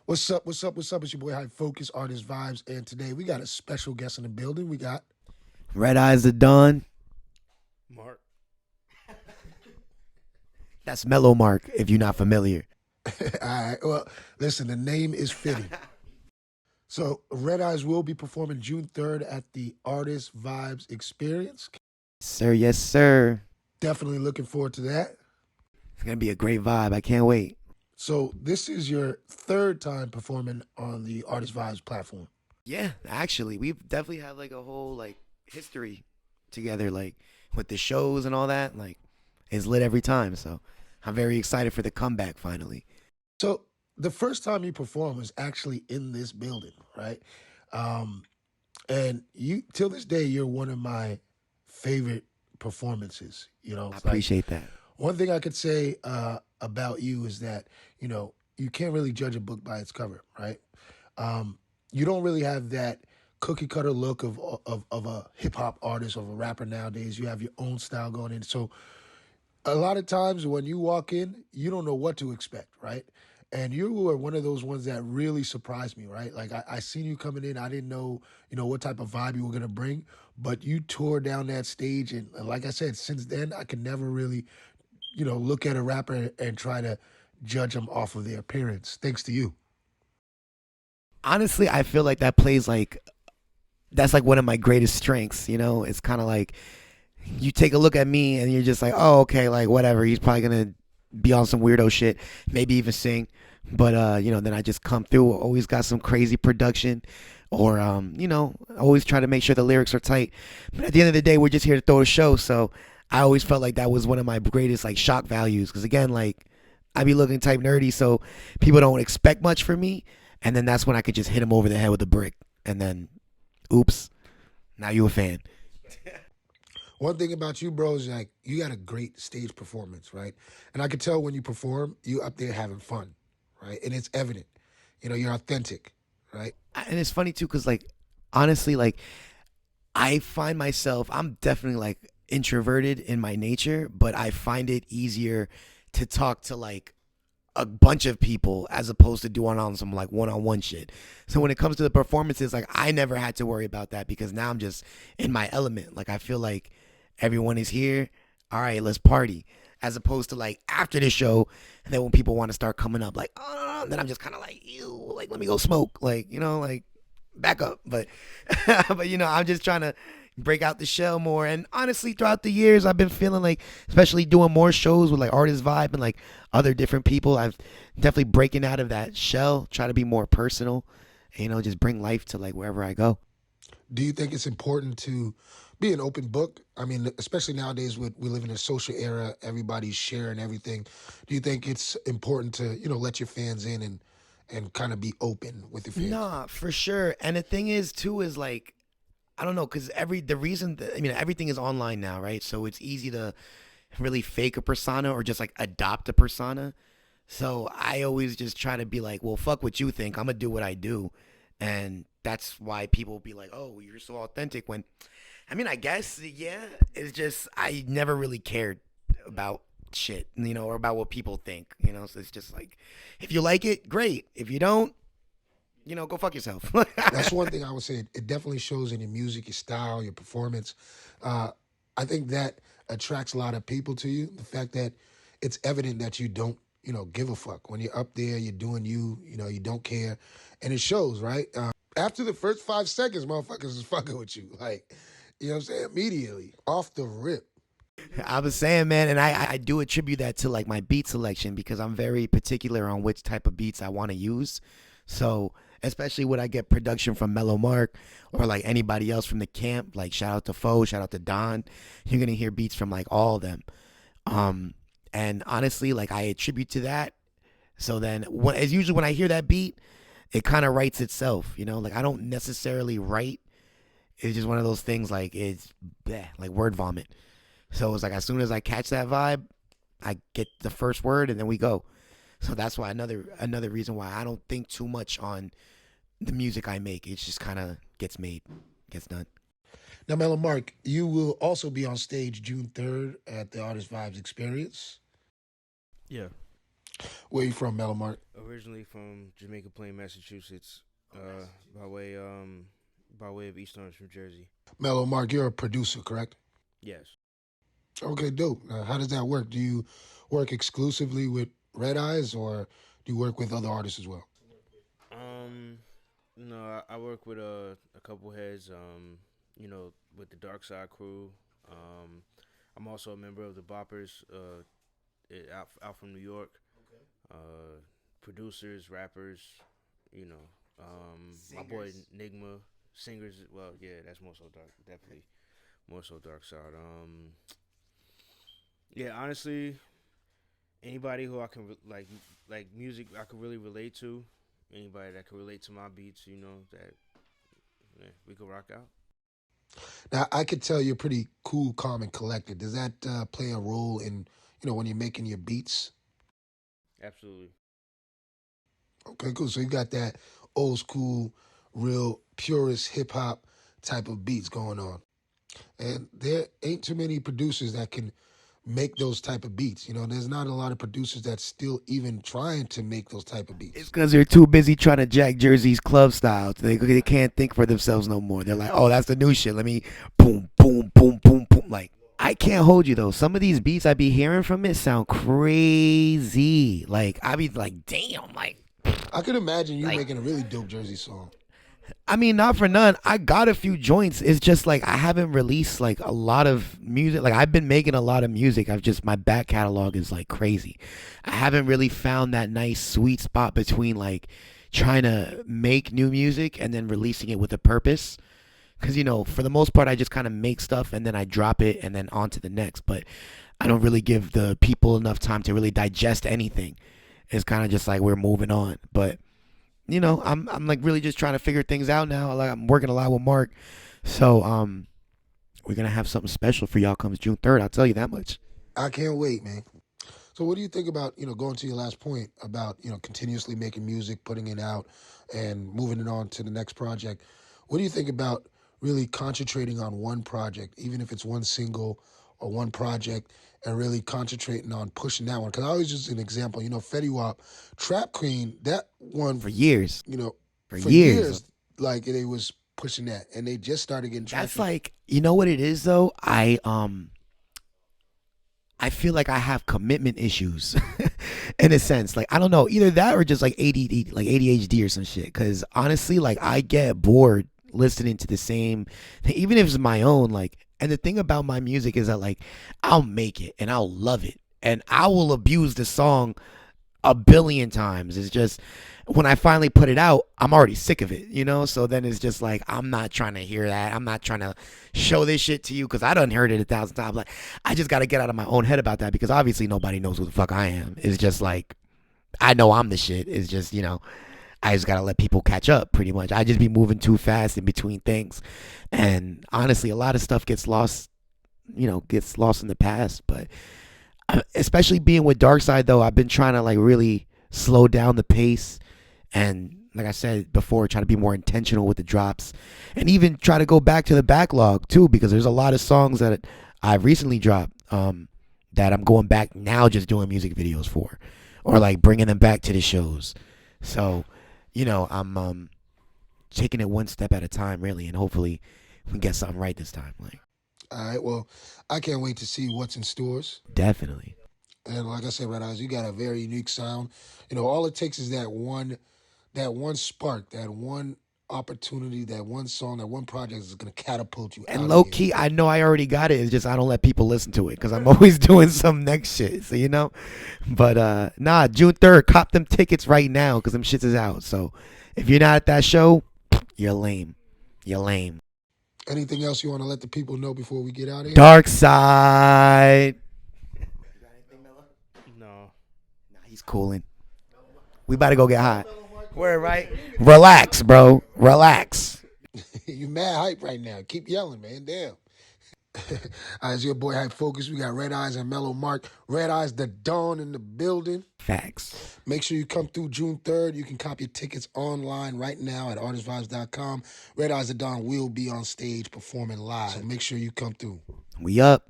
What's up? What's up? What's up? It's your boy High Focus Artist Vibes, and today we got a special guest in the building. We got Red Eyes the Dawn. Mark. That's Mellow Mark, if you're not familiar. all right. Well, listen, the name is fitting. So Red Eyes will be performing June 3rd at the Artist Vibes Experience. Sir, yes, sir. Definitely looking forward to that. It's going to be a great vibe. I can't wait. So this is your third time performing on the Artist Vibes platform. Yeah, actually, we've definitely had like a whole like history together, like with the shows and all that. Like, it's lit every time. So I'm very excited for the comeback finally. So the first time you performed was actually in this building, right? Um, and you till this day, you're one of my favorite performances. I It's like appreciate that. one thing I could say about you is that you can't really judge a book by its cover, right? You don't really have that cookie cutter look of a hip hop artist, of a rapper nowadays. You have your own style going in. So a lot of times when you walk in, you don't know what to expect, right? And you were one of those ones that really surprised me, right? Like I seen you coming in, I didn't know, what type of vibe you were gonna bring, but you tore down that stage, and like I said, since then I could never really, look at a rapper and try to judge them off of their appearance. Thanks to you. Honestly, I feel like that plays like that's like one of my greatest strengths. It's kind of like you take a look at me and you're just like, oh, okay, like whatever. He's probably gonna be on some weirdo shit, maybe even sing. But then I just come through. Always got some crazy production, or always try to make sure the lyrics are tight. But at the end of the day, we're just here to throw a show. So I always felt like that was one of my greatest like shock values. Because again, like I be looking type nerdy, so people don't expect much from me, and then that's when I could just hit them over the head with a brick, and then, oops, now you a fan. One thing about you, bro, is like you got a great stage performance, right? And I could tell when you perform, you up there having fun, right? And it's evident. You're authentic, right? And it's funny too, cause like honestly, like I find myself, I'm definitely like introverted in my nature, but I find it easier to talk to like a bunch of people as opposed to doing on some like one-on-one shit. So when it comes to the performances, like I never had to worry about that because now I'm just in my element. Like I feel like everyone is here. All right, let's party. As opposed to like after the show, and then when people want to start coming up, like, oh, then I'm just kind of like, ew, like let me go smoke, like like back up. But but I'm just trying to break out the shell more. And honestly, throughout the years, I've been feeling like, especially doing more shows with like Artist Vibe and like other different people, I've definitely breaking out of that shell, try to be more personal, and, just bring life to like wherever I go. Do you think it's important to be an open book? I mean, especially nowadays, we live in a social era. Everybody's sharing everything. Do you think it's important to let your fans in and kind of be open with your fans? Nah, for sure. And the thing is, too, is like I don't know, cause the reason that, I mean everything is online now, right? So it's easy to really fake a persona or just like adopt a persona. So I always just try to be like, well, fuck what you think. I'm gonna do what I do, and that's why people be like, oh, you're so authentic. When, I mean, I guess yeah, it's just I never really cared about shit, or about what people think, So it's just like, if you like it, great. If you don't, go fuck yourself. That's one thing I would say. It definitely shows in your music, your style, your performance. Uh, I think that attracts a lot of people to you. The fact that it's evident that you don't, give a fuck. When you're up there, you're doing you, you don't care. And it shows, right? After the first 5 seconds, motherfuckers is fucking with you. Like, what I'm saying? Immediately, off the rip. I was saying, man, and I do attribute that to like my beat selection because I'm very particular on which type of beats I want to use. So, especially when I get production from Mellow Mark or like anybody else from the camp, like shout out to Foe, shout out to Don, you're gonna hear beats from like all of them. Um, and honestly, like I attribute to that. So then, when as usually when I hear that beat, it kind of writes itself. Like I don't necessarily write. It's just one of those things like it's bleh, like word vomit. So it's like as soon as I catch that vibe, I get the first word and then we go. So that's why another reason why I don't think too much on the music I make. It just kind of gets made, gets done. Now, Mellow Mark, you will also be on stage June 3rd at the Artist Vibes Experience. Yeah. Where you from, Mellow Mark? Originally from Jamaica Plain, Massachusetts, uh, by way by way of East Orange, New Jersey. Mellow Mark, you're a producer, correct? Yes. Okay, dope. How does that work? Do you work exclusively with Red Eyes, or do you work with other artists as well? Um, no, I work with a couple heads. With the Dark Side crew. Um, I'm also a member of the Boppers. Out from New York. Uh, Producers, rappers. You know, my boy Nigma, singers. Well, yeah, that's more so dark. Definitely more so Dark Side. Yeah, honestly, anybody who I can like music I could really relate to, anybody that can relate to my beats, that yeah, we could rock out. Now, I could tell you're pretty cool, calm, and collected. Does that play a role in, when you're making your beats? Absolutely. Okay, cool. So you got that old school, real purist hip hop type of beats going on. And there ain't too many producers that can make those type of beats. There's not a lot of producers that's still even trying to make those type of It's beats. because they're too busy trying to jack Jersey's club style. They can't think for themselves no more. They're like, oh, that's the new shit. Let me boom, boom, boom, boom, boom. Like, I can't hold you though. Some of these beats I be hearing from it sound crazy. Like, I be like, damn, I could imagine you like making a really dope Jersey song. I mean, not for none. I got a few joints. It's just like I haven't released like a lot of music. Like I've been making a lot of music. I've just my back catalog is like crazy. I haven't really found that nice sweet spot between like trying to make new music and then releasing it with a purpose. Cause for the most part, I just kind of make stuff and then I drop it and then on to the next. But I don't really give the people enough time to really digest anything. It's kind of just like we're moving on. But I'm like really just trying to figure things out now. Like I'm working a lot with Mark, so we're gonna have something special for y'all comes June 3rd. I'll tell you that much. I can't wait, man. So what do you think about, going to your last point about, continuously making music, putting it out, and moving it on to the next project? What do you think about really concentrating on one project, even if it's one single or one project, and really concentrating on pushing that one? Because I always use an example, Fetty Wap, Trap Queen, that one, For years, you know, for for years. years, like they was pushing that, and they just started getting That's traction. like what it is though. I feel like I have commitment issues in a sense. Like I don't know, either that or just like ADD, like ADHD or some shit. Cause honestly, like I get bored listening to the same thing, even if it's my own. Like, and the thing about my music is that like I'll make it and I'll love it and I will abuse the song a billion times. It's just when I finally put it out, I'm already sick of it. So then it's just like I'm not trying to hear that. I'm not trying to show this shit to you because I done heard it 1,000 times. Like I just got to get out of my own head about that because obviously nobody knows who the fuck I am. It's just like I know I'm the shit. It's just I just gotta let people catch up. Pretty much, I just be moving too fast in between things, and honestly, a lot of stuff gets lost. Gets lost in the past, but especially being with Darkside though, I've been trying to like really slow down the pace and like I said before, try to be more intentional with the drops and even try to go back to the backlog too because there's a lot of songs that I've recently dropped that I'm going back now just doing music videos for or like bringing them back to the shows. So, I'm taking it one step at a time really and hopefully we can get something right this time. Like All right, well, I can't wait to see what's in stores. definitely. And like I said, Red Eyes, you got a very unique sound. All it takes is that one spark, that one opportunity, that one song, that one project is going to catapult you And out of low here. key, I know I already got it. It's just I don't let people listen to it because I'm always doing some next shit. So but nah, June 3rd, cop them tickets right now because them shits is out. So if you're not at that show, you're lame. You're lame. Anything else you want to let the people know before we get out of here? Dark side. No. Nah, he's cooling. We about to go get high. Word right. Relax, bro. Relax. You mad hype right now. Keep yelling, man. Damn. As your boy Hype Focus, we got Red Eyes and Mellow Mark. Red Eyes, the Dawn in the building. Facts. Make sure you come through June 3rd. You can copy your tickets online right now at artistvibes.com. Red Eyes the Dawn will be on stage performing live. So make sure you come through. We up.